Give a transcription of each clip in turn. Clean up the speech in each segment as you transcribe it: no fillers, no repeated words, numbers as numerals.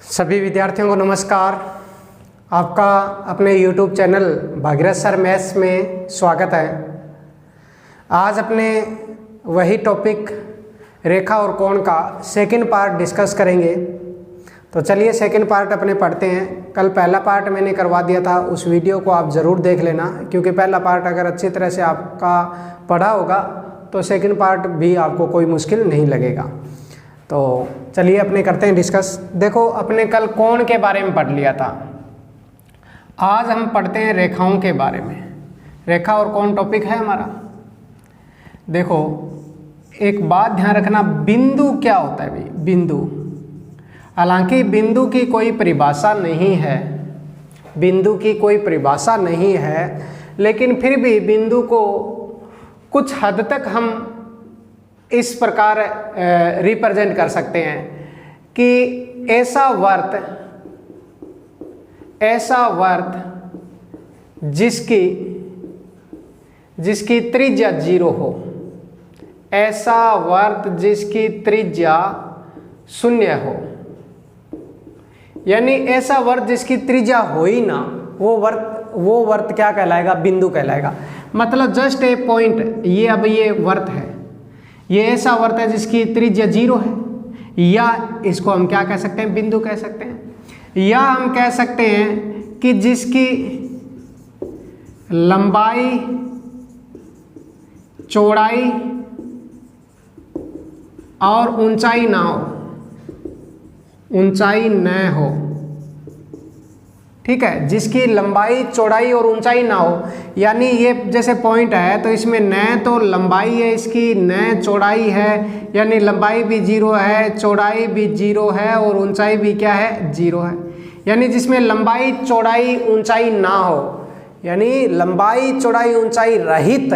सभी विद्यार्थियों को नमस्कार। आपका अपने YouTube channel Bhagirath sir maths में स्वागत है। आज अपने वही टॉपिक रेखा और कोण का सेकंड पार्ट डिस्कस करेंगे। तो चलिए सेकंड पार्ट अपने पढ़ते हैं। कल पहला पार्ट मैंने करवा दिया था, उस वीडियो को आप ज़रूर देख लेना, क्योंकि पहला पार्ट अगर अच्छी तरह से आपका पढ़ा होगा तो सेकंड पार्ट भी आपको कोई मुश्किल नहीं लगेगा। तो चलिए अपने करते हैं डिस्कस। देखो, अपने कल कोण के बारे में पढ़ लिया था, आज हम पढ़ते हैं रेखाओं के बारे में। रेखा और कोण टॉपिक है हमारा। देखो, एक बात ध्यान रखना, बिंदु क्या होता है भाई? बिंदु, हालांकि बिंदु की कोई परिभाषा नहीं है, बिंदु की कोई परिभाषा नहीं है, लेकिन फिर भी बिंदु को कुछ हद तक हम इस प्रकार रिप्रेजेंट कर सकते हैं कि ऐसा वर्त जिसकी त्रिज्या 0 हो, ऐसा वर्त जिसकी त्रिज्या 0 हो, यानी ऐसा वर्त जिसकी त्रिज्या हो ही ना, वो वर्त क्या कहलाएगा? बिंदु कहलाएगा। मतलब जस्ट ए पॉइंट, ये अब ये वर्त है, ये ऐसा वर्त है जिसकी त्रिज्या 0 है, या इसको हम क्या कह सकते हैं? बिंदु कह सकते हैं। या हम कह सकते हैं कि जिसकी लंबाई, चौड़ाई और ऊंचाई ना हो, ऊंचाई न हो, ठीक है, जिसकी लंबाई, चौड़ाई और ऊंचाई ना हो। यानी ये जैसे पॉइंट है तो इसमें न तो लंबाई है इसकी, न चौड़ाई है, यानी लंबाई भी 0 है, चौड़ाई भी 0 है और ऊंचाई भी क्या है? 0 है। यानी जिसमें लंबाई, चौड़ाई, ऊंचाई ना हो, यानी लंबाई, चौड़ाई, ऊंचाई रहित,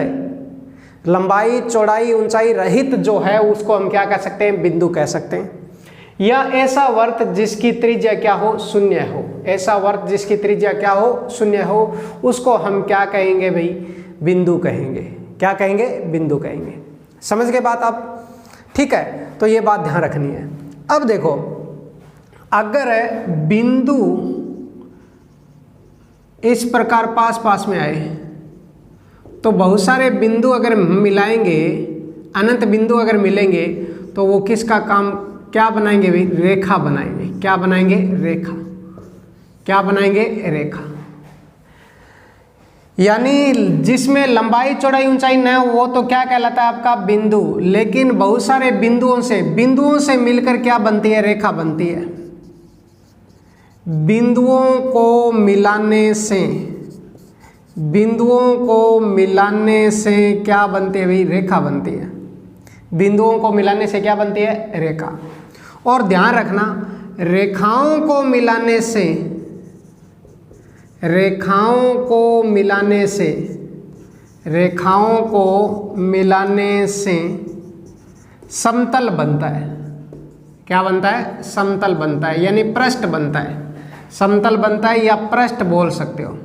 लंबाई, चौड़ाई, ऊंचाई रहित जो है उसको हम क्या कह सकते हैं? बिंदु कह सकते हैं। या ऐसा वर्त जिसकी त्रिज्या क्या हो? 0 हो। ऐसा वर्त जिसकी त्रिज्या क्या हो? 0 हो, उसको हम क्या कहेंगे भाई? बिंदु कहेंगे। क्या कहेंगे? बिंदु कहेंगे। समझ गए बात आप? ठीक है, तो ये बात ध्यान रखनी है। अब देखो, अगर बिंदु इस प्रकार पास पास में आए तो बहुत सारे बिंदु अगर मिलाएंगे, अनंत बिंदु अगर मिलेंगे तो वो किसका काम क्या बनाएंगे भाई? रेखा बनाएंगे। क्या बनाएंगे? रेखा। क्या बनाएंगे? रेखा। यानी जिसमें लंबाई, चौड़ाई, ऊंचाई न हो वो तो क्या कहलाता है? आपका बिंदु। लेकिन बहुत सारे बिंदुओं से मिलकर क्या बनती है? रेखा बनती है। बिंदुओं को मिलाने से क्या बनती है भाई? रेखा बनती है। बिंदुओं को मिलाने से क्या बनती है? रेखा। और ध्यान रखना, रेखाओं को मिलाने से समतल बनता है। क्या बनता है? समतल बनता है, यानी पृष्ठ बनता है। समतल बनता है या पृष्ठ बोल सकते हो।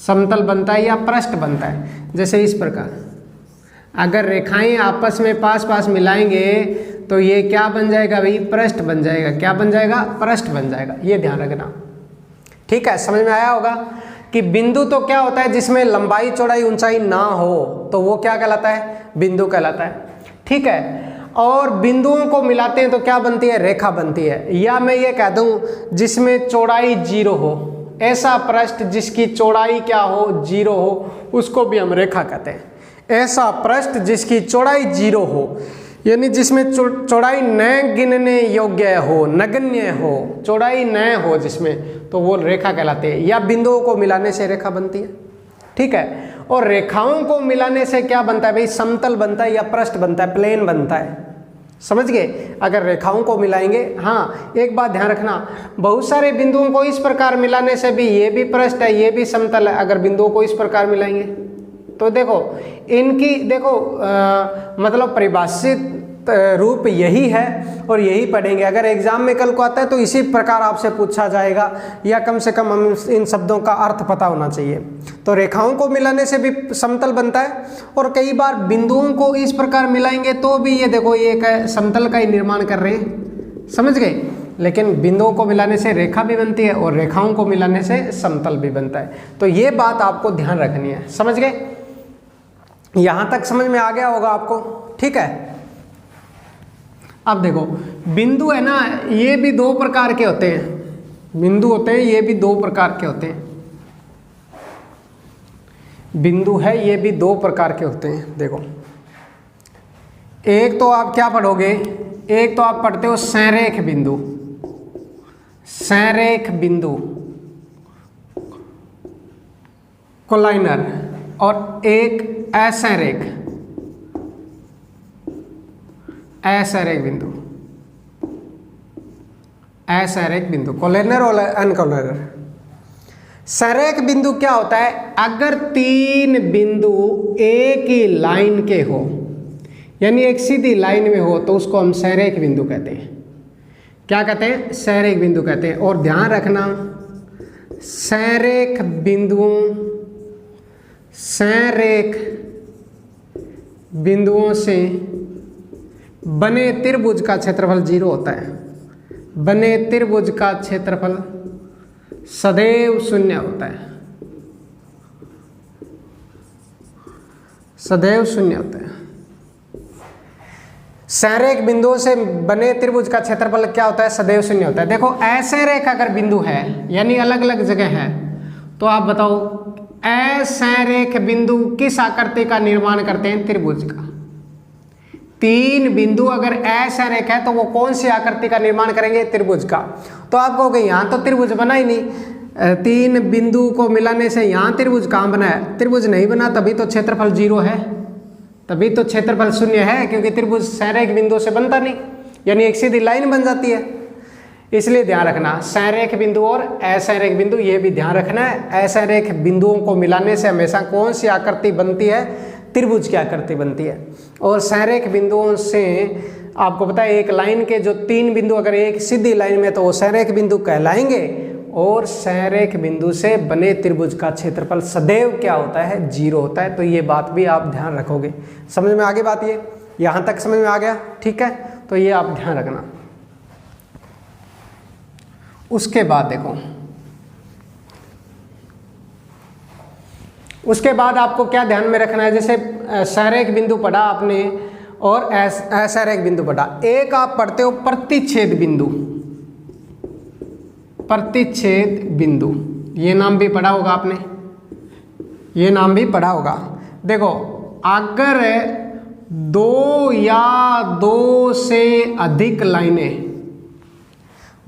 समतल बनता है या पृष्ठ बनता है। जैसे इस प्रकार अगर रेखाएं आपस में पास पास मिलाएंगे तो ये क्या बन जाएगा भाई? पृष्ठ बन जाएगा। क्या बन जाएगा? पृष्ठ बन जाएगा। ये ध्यान रखना, ठीक है? समझ में आया होगा कि बिंदु तो क्या होता है? जिसमें लंबाई, चौड़ाई, ऊंचाई ना हो तो वो क्या कहलाता है? बिंदु कहलाता है, ठीक है? और बिंदुओं को मिलाते हैं तो क्या बनती है? रेखा बनती है। या मैं ये कह दूं, जिसमें चौड़ाई 0 हो, ऐसा पृष्ठ जिसकी चौड़ाई क्या हो? 0 हो, उसको भी हम रेखा कहते हैं। ऐसा पृष्ठ जिसकी चौड़ाई 0 हो, यानी जिसमें चौड़ाई न गिनने योग्य हो, नगण्य हो, चौड़ाई न हो जिसमें, तो वो रेखा कहलाती है। या बिंदुओं को मिलाने से रेखा बनती है, ठीक है? और रेखाओं को मिलाने से क्या बनता है भाई? समतल बनता है या पृष्ठ बनता है, प्लेन बनता है। समझ गए? अगर रेखाओं को मिलाएंगे। हाँ, एक बात ध्यान रखना, बहुत सारे बिंदुओं को इस प्रकार मिलाने से भी ये भी पृष्ठ है, ये भी समतल है। अगर बिंदुओं को इस प्रकार मिलाएंगे तो देखो, इनकी मतलब परिभाषित रूप यही है और यही पढ़ेंगे। अगर एग्जाम में कल को आता है तो इसी प्रकार आपसे पूछा जाएगा, या कम से कम हम इन शब्दों का अर्थ पता होना चाहिए। तो रेखाओं को मिलाने से भी समतल बनता है, और कई बार बिंदुओं को इस प्रकार मिलाएंगे तो भी ये देखो, ये एक समतल का ही निर्माण कर रहे हैं। समझ गए? लेकिन बिंदुओं को मिलाने से रेखा भी बनती है और रेखाओं को मिलाने से समतल भी बनता है। तो ये बात आपको ध्यान रखनी है, समझ गए? यहां तक समझ में आ गया होगा आपको, ठीक है। अब देखो बिंदु है ना, ये भी दो प्रकार के होते हैं, बिंदु होते हैं ये भी दो प्रकार के होते हैं, बिंदु है ये भी दो प्रकार के होते हैं। देखो एक तो आप क्या पढ़ोगे, एक तो आप पढ़ते हो संरेख बिंदु, संरेख बिंदु कोलाइनर, और एक असंरेख, असंरेख बिंदु, असंरेख बिंदु, कोलाइनर और अनकोलाइनर। संरेख बिंदु क्या होता है, अगर तीन बिंदु एक ही लाइन के हो, यानी एक सीधी लाइन में हो, तो उसको हम संरेख बिंदु कहते हैं। क्या कहते हैं? संरेख बिंदु कहते हैं। और ध्यान रखना, संरेख बिंदुओं, संरेख बिंदुओं से बने त्रिभुज का क्षेत्रफल 0 होता है। बने त्रिभुज का क्षेत्रफल सदैव 0 होता है, सदैव 0 होता है। संरेख बिंदुओं से बने त्रिभुज का क्षेत्रफल क्या होता है? सदैव 0 होता है। देखो असंरेख अगर बिंदु है, यानी अलग अलग जगह है, तो आप बताओ असंरेख बिंदु किस आकृति का निर्माण करते हैं? त्रिभुज का। तीन बिंदु अगर असंरेख है तो वो कौन सी आकृति का निर्माण करेंगे? त्रिभुज का। तो आप कहोगे यहाँ तो त्रिभुज बना ही नहीं, तीन बिंदु को मिलाने से यहाँ त्रिभुज कहाँ बना है? त्रिभुज नहीं बना, तभी तो क्षेत्रफल 0 है, तभी तो क्षेत्रफल 0 है, क्योंकि त्रिभुज संरेख बिंदु से बनता नहीं, यानी एक सीधी लाइन बन जाती है। इसलिए ध्यान रखना, संरेख बिंदु और असंरेख बिंदु, ये भी ध्यान रखना है। असंरेख बिंदुओं को मिलाने से हमेशा कौन सी आकृति बनती है? त्रिभुज की आकृति बनती है। और संरेख बिंदुओं से आपको पता है, एक लाइन के जो तीन बिंदु अगर एक सीधी लाइन में, तो वो संरेख बिंदु कहलाएंगे। और संरेख बिंदु से बने त्रिभुज का क्षेत्रफल सदैव क्या होता है? 0 होता है। तो ये बात भी आप ध्यान रखोगे। समझ में आ गई बात? ये यहाँ तक समझ में आ गया, ठीक है? तो ये आप ध्यान रखना। उसके बाद देखो, उसके बाद आपको क्या ध्यान में रखना है? जैसे संरेख बिंदु पढ़ा आपने और असंरेख बिंदु पढ़ा, एक आप पढ़ते हो प्रतिच्छेद बिंदु, प्रतिच्छेद बिंदु, ये नाम भी पढ़ा होगा आपने, ये नाम भी पढ़ा होगा। देखो अगर दो या दो से अधिक लाइनें,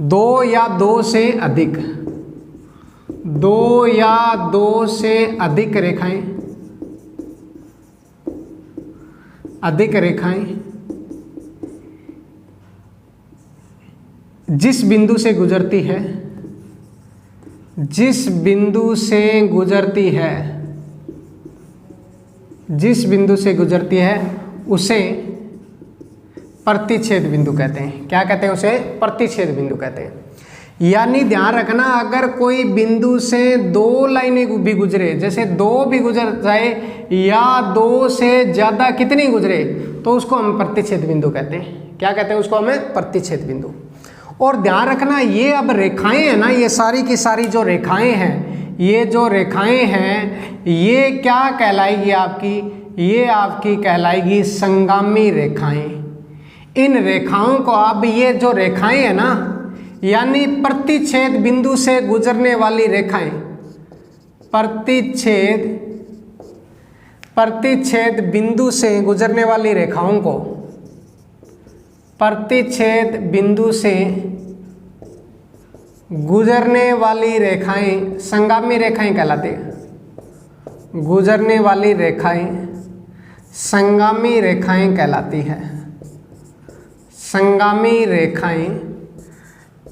दो या दो से अधिक, दो या दो से अधिक रेखाएं, अधिक रेखाएं जिस बिंदु से गुजरती है, जिस बिंदु से गुजरती है, जिस बिंदु से गुजरती है उसे प्रतिच्छेद बिंदु कहते हैं। क्या कहते हैं? उसे प्रतिच्छेद बिंदु कहते हैं। यानी ध्यान रखना, अगर कोई बिंदु से दो लाइनें भी गुजरे, जैसे दो भी गुजर जाए या दो से ज़्यादा कितनी गुजरे, तो उसको हम प्रतिच्छेद बिंदु कहते हैं। क्या कहते हैं? उसको हमें प्रतिच्छेद बिंदु। और ध्यान रखना, ये अब रेखाएं हैं ना, ये सारी की सारी जो रेखाएं हैं, ये जो रेखाएं हैं, ये क्या कहलाएगी आपकी? ये आपकी कहलाएगी संगामी रेखाएं। इन रेखाओं को अब, ये जो रेखाएं हैं ना, यानी प्रतिच्छेद बिंदु से गुजरने वाली रेखाएं, प्रतिच्छेद बिंदु से गुजरने वाली रेखाओं को, प्रतिच्छेद बिंदु से गुजरने वाली रेखाएं संगामी रेखाएं कहलाती हैं। गुजरने वाली रेखाएं संगामी रेखाएं कहलाती है, संगामी रेखाएं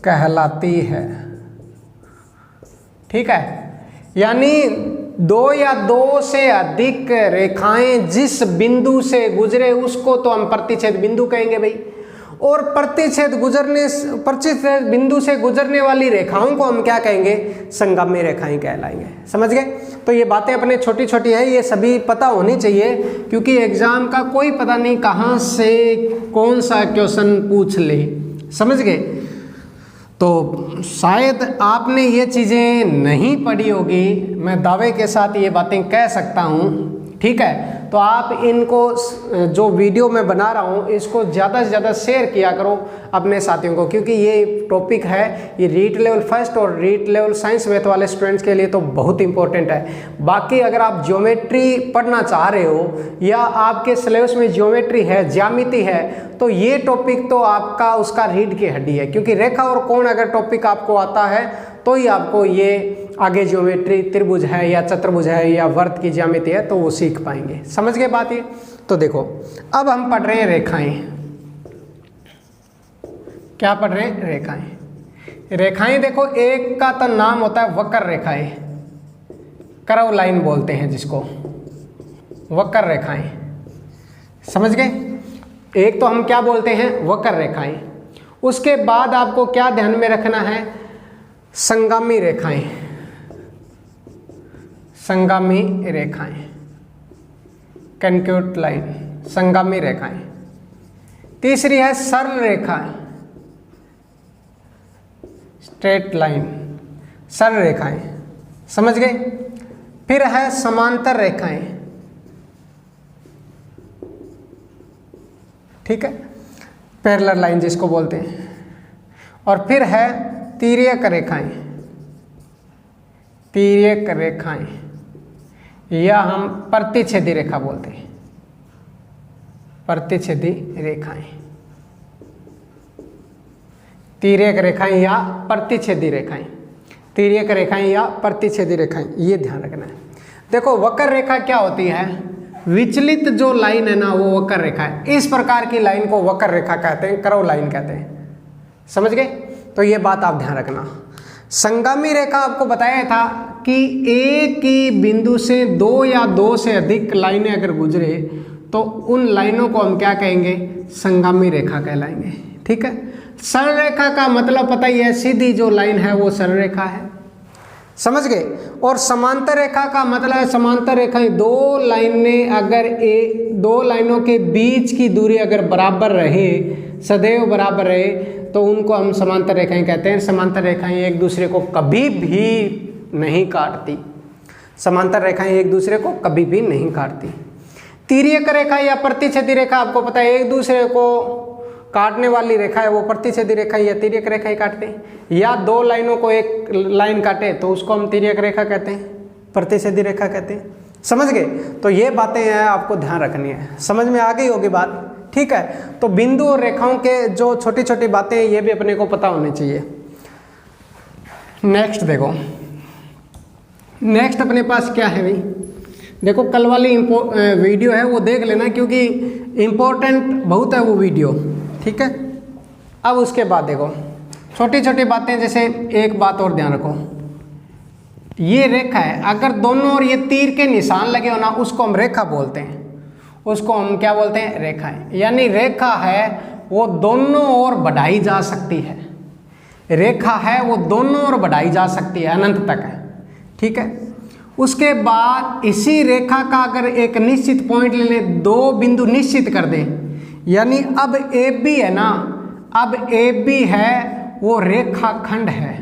कहलाती है, ठीक है? यानी दो या दो से अधिक रेखाएं जिस बिंदु से गुजरे उसको तो हम प्रतिच्छेद बिंदु कहेंगे भाई। और प्रतिच्छेद बिंदु से गुजरने वाली रेखाओं को हम क्या कहेंगे? संगामी रेखाएं कहलाएंगे। समझ गए? तो ये बातें अपने छोटी छोटी है, ये सभी पता होनी चाहिए, क्योंकि एग्जाम का कोई पता नहीं कहाँ से कौन सा क्वेश्चन पूछ ले। समझ गए? तो शायद आपने ये चीज़ें नहीं पढ़ी होगी, मैं दावे के साथ ये बातें कह सकता हूँ, ठीक है। तो आप इनको जो वीडियो मैं बना रहा हूँ इसको ज़्यादा से ज़्यादा शेयर किया करो अपने साथियों को, क्योंकि ये टॉपिक है, ये रीट लेवल फर्स्ट और रीट लेवल साइंस मैथ वाले स्टूडेंट्स के लिए तो बहुत इंपॉर्टेंट है। बाकी अगर आप ज्योमेट्री पढ़ना चाह रहे हो या आपके सिलेबस में ज्योमेट्री है, ज्यामिति है, तो ये टॉपिक तो आपका उसका रीढ़ की हड्डी है, क्योंकि रेखा और कोण अगर टॉपिक आपको आता है तो ही आपको ये आगे ज्योमेट्री, त्रिभुज है या चतुर्भुज है या वर्त की ज्यामिति है तो वो सीख पाएंगे। समझ गए बात ये? तो देखो अब हम पढ़ रहे हैं रेखाएं। क्या पढ़ रहे हैं? रेखाएं। रेखाएं देखो, एक का तो नाम होता है वक्र रेखाएं, कर्व लाइन बोलते हैं जिसको, वक्र रेखाएं। समझ गए? एक तो हम क्या बोलते हैं? वक्र रेखाएं। उसके बाद आपको क्या ध्यान में रखना है? संगामी रेखाएं, संगामी रेखाएं, कनक्यूट लाइन, संगामी रेखाएं। तीसरी है सरल रेखा, स्ट्रेट लाइन, सरल रेखाएं। समझ गए? फिर है समांतर रेखाएं, ठीक है, पैरेलल लाइन जिसको बोलते हैं। और फिर है तिर्यक रेखाएं, तिर्यक रेखाएं या हम प्रतिच्छेदी रेखा बोलते हैं, प्रतिच्छेदी रेखाएं, तिर्यक रेखाएं या प्रतिच्छेदी रेखाएं, तिर्यक रेखाएं या प्रतिच्छेदी रेखाएं, ये ध्यान रखना है। देखो वक्र रेखा क्या होती है? विचलित जो लाइन है ना वो वक्र रेखा है। इस प्रकार की लाइन को वक्र रेखा कहते हैं, कर्व लाइन कहते हैं। समझ गए? तो ये बात आप ध्यान रखना। संगामी रेखा आपको बताया था कि एक ही बिंदु से दो या दो से अधिक लाइनें अगर गुजरे तो उन लाइनों को हम क्या कहेंगे? संगामी रेखा कहलाएंगे, ठीक है। सरल रेखा का मतलब पता ही है, सीधी जो लाइन है वो सरल रेखा है। समझ गए? और समांतर रेखा का मतलब है, समांतर रेखाएं दो लाइनें अगर दो लाइनों के बीच की दूरी अगर बराबर रहे, सदैव बराबर रहे, तो उनको हम समांतर रेखाएं कहते हैं। समांतर रेखाएं एक दूसरे को कभी भी नहीं काटती, समांतर रेखाएं एक दूसरे को कभी भी नहीं काटती। तिर्यक रेखा या प्रतिच्छेदी रेखा आपको पता है, एक दूसरे को काटने वाली रेखा है वो प्रतिच्छेदी रेखा या तिर्यक रेखा ही काटते हैं। या दो लाइनों को एक लाइन काटे तो उसको हम तिर्यक रेखा कहते हैं, प्रतिच्छेदी रेखा कहते हैं। समझ गए? तो ये बातें हैं आपको ध्यान रखनी है। समझ में आ गई होगी बात, ठीक है। तो बिंदु और रेखाओं के जो छोटी छोटी बातें हैं ये भी अपने को पता होनी चाहिए। नेक्स्ट देखो, नेक्स्ट अपने पास क्या है भाई? देखो कल वाली वीडियो है वो देख लेना, क्योंकि इम्पोर्टेंट बहुत है वो वीडियो, ठीक है। अब उसके बाद देखो छोटी छोटी बातें, जैसे एक बात और ध्यान रखो, ये रेखा है, अगर दोनों ओर ये तीर के निशान लगे हो ना उसको हम रेखा बोलते हैं। उसको हम क्या बोलते हैं? रेखा है। यानी रेखा है वो दोनों ओर बढ़ाई जा सकती है, रेखा है वो दोनों ओर बढ़ाई जा सकती है, अनंत तक है, ठीक है। उसके बाद इसी रेखा का अगर एक निश्चित पॉइंट ले लें, दो बिंदु निश्चित कर दें, यानी अब AB है ना, अब AB है वो रेखाखंड है,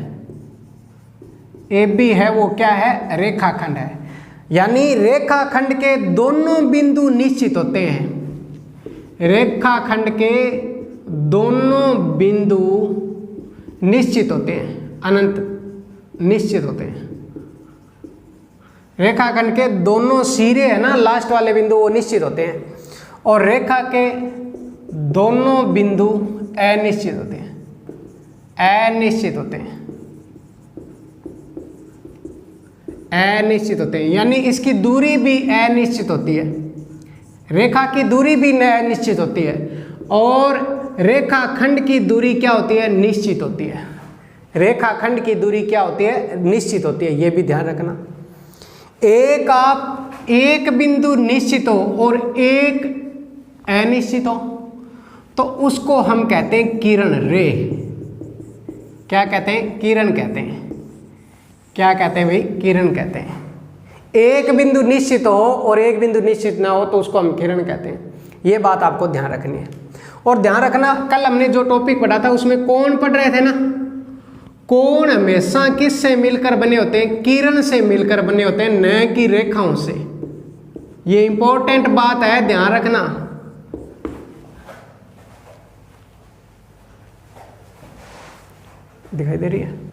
AB है वो क्या है? रेखाखंड है। यानी रेखाखंड के दोनों बिंदु निश्चित होते हैं, रेखाखंड के दोनों बिंदु निश्चित होते हैं, अनंत निश्चित होते हैं। रेखाखंड के दोनों सिरे है ना, लास्ट वाले बिंदु वो निश्चित होते हैं, और रेखा के दोनों बिंदु अनिश्चित होते हैं, अनिश्चित होते हैं, अनिश्चित होते हैं। यानी इसकी दूरी भी अनिश्चित होती है, रेखा की दूरी भी अनिश्चित होती है, और रेखाखंड की दूरी क्या होती है? निश्चित होती है। रेखाखंड की दूरी क्या होती है? निश्चित होती है। ये भी ध्यान रखना। एक बिंदु निश्चित हो और एक अनिश्चित हो तो उसको हम कहते हैं किरण रे। क्या कहते हैं? किरण कहते हैं। क्या कहते हैं भाई? किरण कहते हैं। एक बिंदु निश्चित हो और एक बिंदु निश्चित ना हो तो उसको हम किरण कहते हैं। ये बात आपको ध्यान रखनी है। और ध्यान रखना, कल हमने जो टॉपिक पढ़ा था उसमें कोण पढ़ रहे थे ना, कोण हमेशा किससे मिलकर बने होते हैं? किरण से मिलकर बने होते हैं, न कि रेखाओं से। ये इंपॉर्टेंट बात है, ध्यान रखना। दिखाई दे रही है?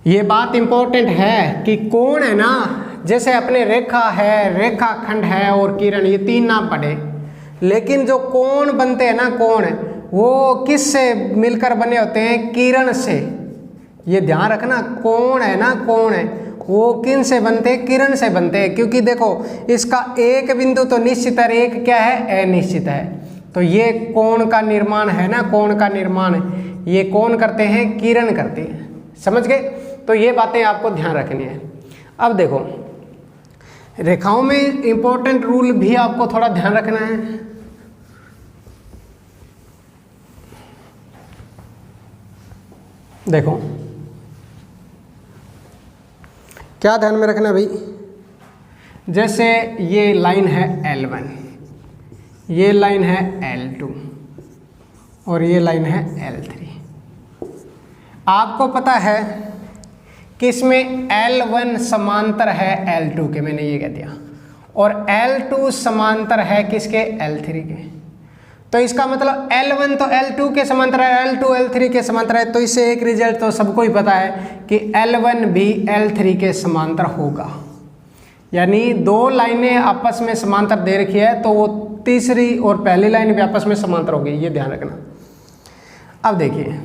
ये बात इंपॉर्टेंट है कि कोण है ना, जैसे अपने रेखा है, रेखाखंड है और किरण, ये तीन ना पढ़े, लेकिन जो कोण बनते हैं ना, कोण वो किससे मिलकर बने होते हैं? किरण से। ये ध्यान रखना, कोण है ना, कोण है वो किन से बनते हैं? किरण से बनते हैं। क्योंकि देखो इसका एक बिंदु तो निश्चित है, एक क्या है? अनिश्चित है। तो ये कोण का निर्माण है ना, कोण का निर्माण ये कौन करते हैं? किरण करते हैं। समझ गए? तो ये बातें आपको ध्यान रखनी है। अब देखो रेखाओं में इंपॉर्टेंट रूल भी आपको थोड़ा ध्यान रखना है। देखो क्या ध्यान में रखना भाई, जैसे ये लाइन है L1, ये लाइन है L2 और ये लाइन है L3। आपको पता है कि इसमें L1 समांतर है L2 के, मैंने ये कह दिया, और L2 समांतर है किसके? L3 के। तो इसका मतलब L1 तो L2 के समांतर है, L2 L3 के समांतर है। तो इससे एक रिजल्ट तो सबको ही पता है कि L1 भी L3 के समांतर होगा। यानी दो लाइनें आपस में समांतर दे रखी है तो वो तीसरी और पहली लाइन भी आपस में समांतर होगी, ये ध्यान रखना। अब देखिए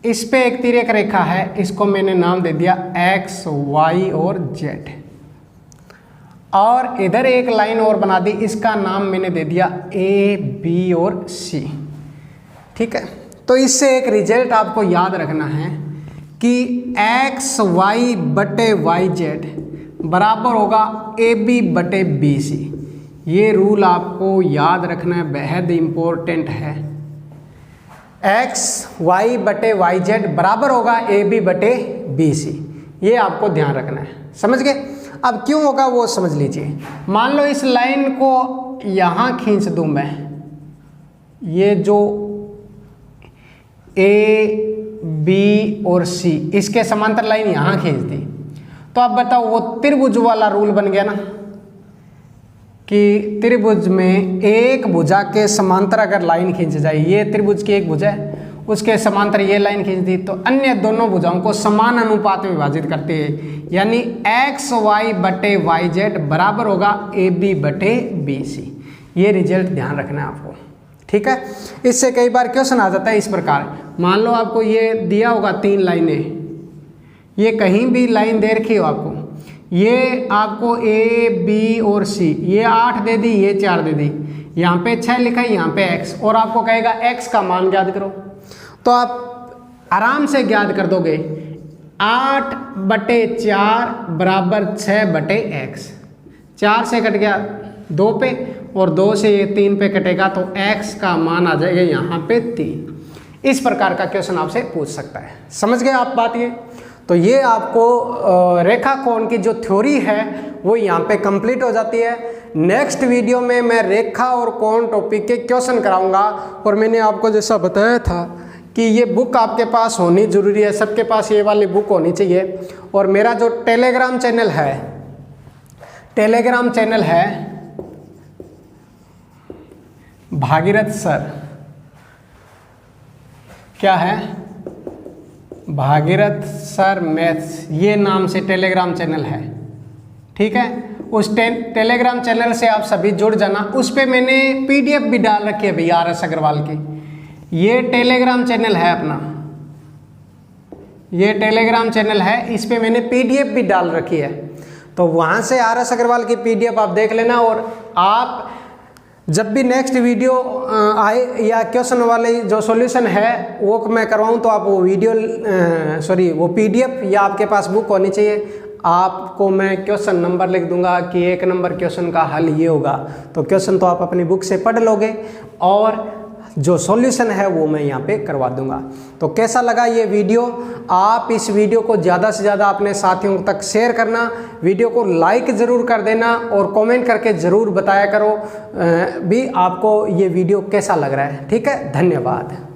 इस पे एक तिर्यक रेखा है, इसको मैंने नाम दे दिया X, Y और Z, और इधर एक लाइन और बना दी, इसका नाम मैंने दे दिया A, B और C। ठीक है, तो इससे एक रिजल्ट आपको याद रखना है कि XY बटे YZ बराबर होगा AB बटे BC। ये रूल आपको याद रखना है, बेहद इम्पोर्टेंट है। XY बटे YZ बराबर होगा AB बटे BC, ये आपको ध्यान रखना है। समझ गए? अब क्यों होगा वो समझ लीजिए। मान लो इस लाइन को यहाँ खींच दूं मैं, ये जो A, B और C इसके समांतर लाइन यहाँ खींच दी, तो अब बताओ वो त्रिभुज वाला रूल बन गया ना, कि त्रिभुज में एक भुजा के समांतर अगर लाइन खींच जाए, ये त्रिभुज की एक भुजा है, उसके समांतर ये लाइन खींच दी, तो अन्य दोनों भुजाओं को समान अनुपात में विभाजित करते हैं। यानी XY बटे YZ बराबर होगा AB बटे BC। ये रिजल्ट ध्यान रखना है आपको। ठीक है, इससे कई बार क्वेश्चन आ जाता है इस प्रकार। मान लो आपको ये दिया होगा तीन लाइनें, ये कहीं भी लाइन दे रखी हो आपको, ये आपको A, B और C, ये 8 दे दी, ये 4 दे दी, यहाँ पे 6 लिखा है, यहाँ पे X, और आपको कहेगा X का मान ज्ञात करो, तो आप आराम से ज्ञात कर दोगे। 8 बटे 4 बराबर 6 बटे X, 4 से कट गया 2 पे और 2 से ये 3 पे कटेगा, तो X का मान आ जाएगा यहाँ पे 3। इस प्रकार का क्वेश्चन आपसे पूछ सकता है। समझ गए आप बात? ये तो ये आपको रेखा कोण की जो थ्योरी है वो यहाँ पे कंप्लीट हो जाती है। नेक्स्ट वीडियो में मैं रेखा और कोण टॉपिक के क्वेश्चन कराऊंगा, और मैंने आपको जैसा बताया था कि ये बुक आपके पास होनी ज़रूरी है, सबके पास ये वाली बुक होनी चाहिए। और मेरा जो टेलीग्राम चैनल है भागीरथ सर, क्या है? भागीरथ सर मैथ्स, ये नाम से टेलीग्राम चैनल है। ठीक है, उस टेलीग्राम चैनल से आप सभी जुड़ जाना। उस पर मैंने PDF भी डाल रखी है भैया RS अग्रवाल की। ये टेलीग्राम चैनल है अपना, ये टेलीग्राम चैनल है, इस पे मैंने PDF भी डाल रखी है, तो वहाँ से RS अग्रवाल की PDF आप देख लेना। और आप जब भी नेक्स्ट वीडियो आए या क्वेश्चन वाले जो सॉल्यूशन है वो मैं करवाऊँ, तो आप वो वो PDF या आपके पास बुक होनी चाहिए। आपको मैं क्वेश्चन नंबर लिख दूंगा कि 1 नंबर क्वेश्चन का हल ये होगा, तो क्वेश्चन तो आप अपनी बुक से पढ़ लोगे और जो सॉल्यूशन है वो मैं यहाँ पे करवा दूंगा। तो कैसा लगा ये वीडियो? आप इस वीडियो को ज़्यादा से ज़्यादा अपने साथियों तक शेयर करना, वीडियो को लाइक ज़रूर कर देना और कमेंट करके ज़रूर बताया करो भी आपको ये वीडियो कैसा लग रहा है। ठीक है, धन्यवाद।